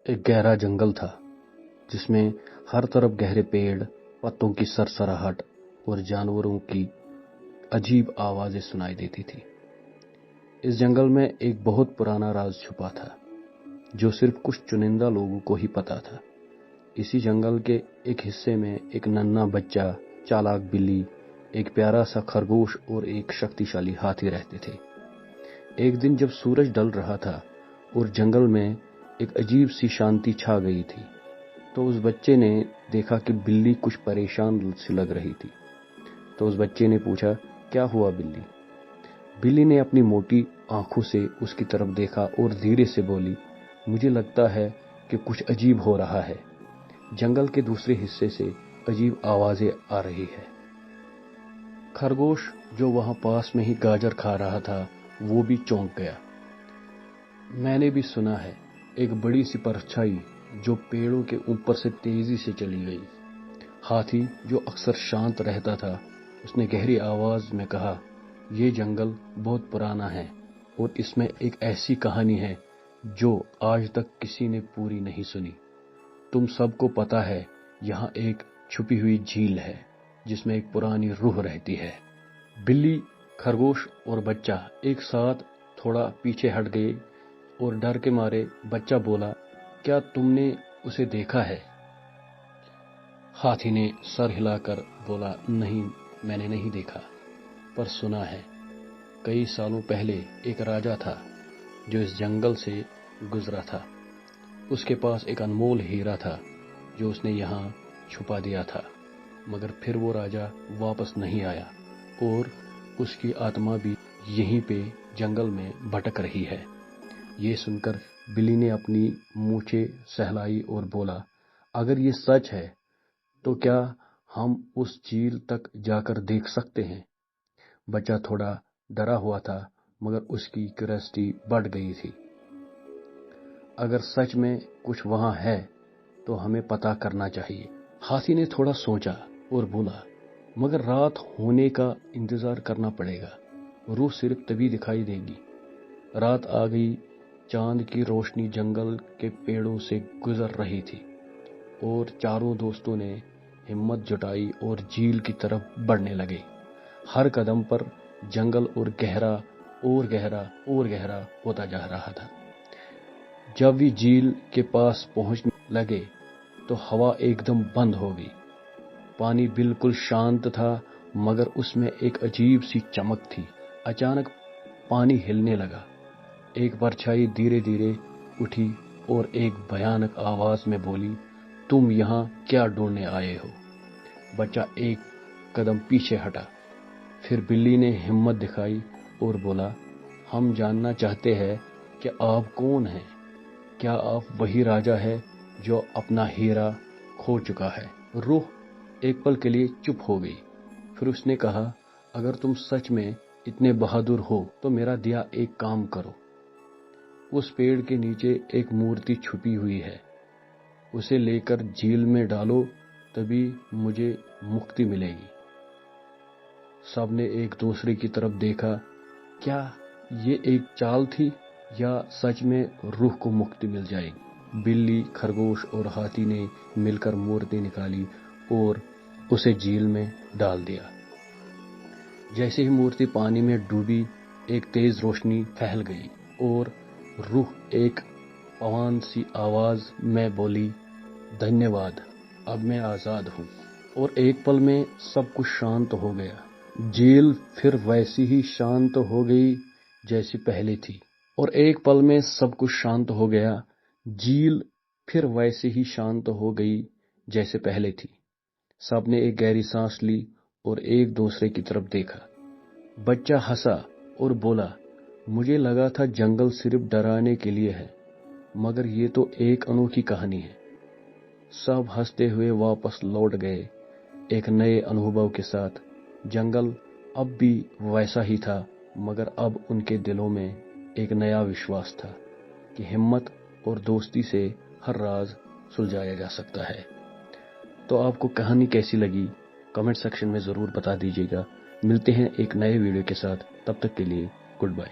एक गहरा जंगल था जिसमें हर तरफ गहरे पेड़, पत्तों की सरसराहट और जानवरों की अजीब आवाजें सुनाई देती थी। इस जंगल में एक बहुत पुराना राज छुपा था जो सिर्फ कुछ चुनिंदा लोगों को ही पता था। इसी जंगल के एक हिस्से में एक नन्हा बच्चा, चालाक बिल्ली, एक प्यारा सा खरगोश और एक शक्तिशाली हाथी रहते थे। एक दिन जब सूरज ढल रहा था और जंगल में एक अजीब सी शांति छा गई थी, तो उस बच्चे ने देखा कि बिल्ली कुछ परेशान सी लग रही थी। तो उस बच्चे ने पूछा, क्या हुआ बिल्ली? बिल्ली ने अपनी मोटी आंखों से उसकी तरफ देखा और धीरे से बोली, मुझे लगता है कि कुछ अजीब हो रहा है। जंगल के दूसरे हिस्से से अजीब आवाजें आ रही है। खरगोश जो वहां पास में ही गाजर खा रहा था, वो भी चौंक गया। मैंने भी सुना है, एक बड़ी सी परछाई जो पेड़ों के ऊपर से तेजी से चली गई। हाथी जो अक्सर शांत रहता था, उसने गहरी आवाज में कहा, ये जंगल बहुत पुराना है और इसमें एक ऐसी कहानी है जो आज तक किसी ने पूरी नहीं सुनी। तुम सबको पता है, यहाँ एक छुपी हुई झील है जिसमें एक पुरानी रूह रहती है। बिल्ली, खरगोश और बच्चा एक साथ थोड़ा पीछे हट गए और डर के मारे बच्चा बोला, क्या तुमने उसे देखा है? हाथी ने सर हिलाकर बोला, नहीं, मैंने नहीं देखा, पर सुना है। कई सालों पहले एक राजा था जो इस जंगल से गुजरा था। उसके पास एक अनमोल हीरा था जो उसने यहाँ छुपा दिया था, मगर फिर वो राजा वापस नहीं आया और उसकी आत्मा भी यहीं पे जंगल में भटक रही है। ये सुनकर बिल्ली ने अपनी मूंछें सहलाई और बोला, अगर ये सच है तो क्या हम उस झील तक जाकर देख सकते हैं? बच्चा थोड़ा डरा हुआ था, मगर उसकी क्यूरियोसिटी बढ़ गई थी। अगर सच में कुछ वहां है तो हमें पता करना चाहिए। हाथी ने थोड़ा सोचा और बोला, मगर रात होने का इंतजार करना पड़ेगा, रूह सिर्फ तभी दिखाई देगी। रात आ गई, चांद की रोशनी जंगल के पेड़ों से गुजर रही थी और चारों दोस्तों ने हिम्मत जुटाई और झील की तरफ बढ़ने लगे। हर कदम पर जंगल और गहरा और गहरा और गहरा होता जा रहा था। जब वे झील के पास पहुंचने लगे तो हवा एकदम बंद हो गई। पानी बिल्कुल शांत था, मगर उसमें एक अजीब सी चमक थी। अचानक पानी हिलने लगा। एक परछाई धीरे धीरे उठी और एक भयानक आवाज में बोली, तुम यहाँ क्या ढूंढने आए हो? बच्चा एक कदम पीछे हटा। फिर बिल्ली ने हिम्मत दिखाई और बोला, हम जानना चाहते हैं कि आप कौन हैं। क्या आप वही राजा है जो अपना हीरा खो चुका है? रूह एक पल के लिए चुप हो गई। फिर उसने कहा, अगर तुम सच में इतने बहादुर हो तो मेरा दिया एक काम करो। उस पेड़ के नीचे एक मूर्ति छुपी हुई है, उसे लेकर झील में डालो, तभी मुझे मुक्ति मिलेगी। सबने एक दूसरे की तरफ देखा। क्या ये एक चाल थी या सच में रूह को मुक्ति मिल जाएगी? बिल्ली, खरगोश और हाथी ने मिलकर मूर्ति निकाली और उसे झील में डाल दिया। जैसे ही मूर्ति पानी में डूबी, एक तेज रोशनी फैल गई और रूह एक पवन सी आवाज में बोली, धन्यवाद, अब मैं आजाद हूँ। और एक पल में सब कुछ शांत हो गया। झील फिर वैसी ही शांत हो गई जैसी पहले थी। और एक पल में सब कुछ शांत हो गया। झील फिर वैसे ही शांत हो गई जैसे पहले थी। सबने एक गहरी सांस ली और एक दूसरे की तरफ देखा। बच्चा हंसा और बोला, मुझे लगा था जंगल सिर्फ डराने के लिए है, मगर ये तो एक अनोखी कहानी है। सब हंसते हुए वापस लौट गए, एक नए अनुभव के साथ। जंगल अब भी वैसा ही था, मगर अब उनके दिलों में एक नया विश्वास था कि हिम्मत और दोस्ती से हर राज सुलझाया जा सकता है। तो आपको कहानी कैसी लगी, कमेंट सेक्शन में ज़रूर बता दीजिएगा। मिलते हैं एक नए वीडियो के साथ, तब तक के लिए गुड बाय।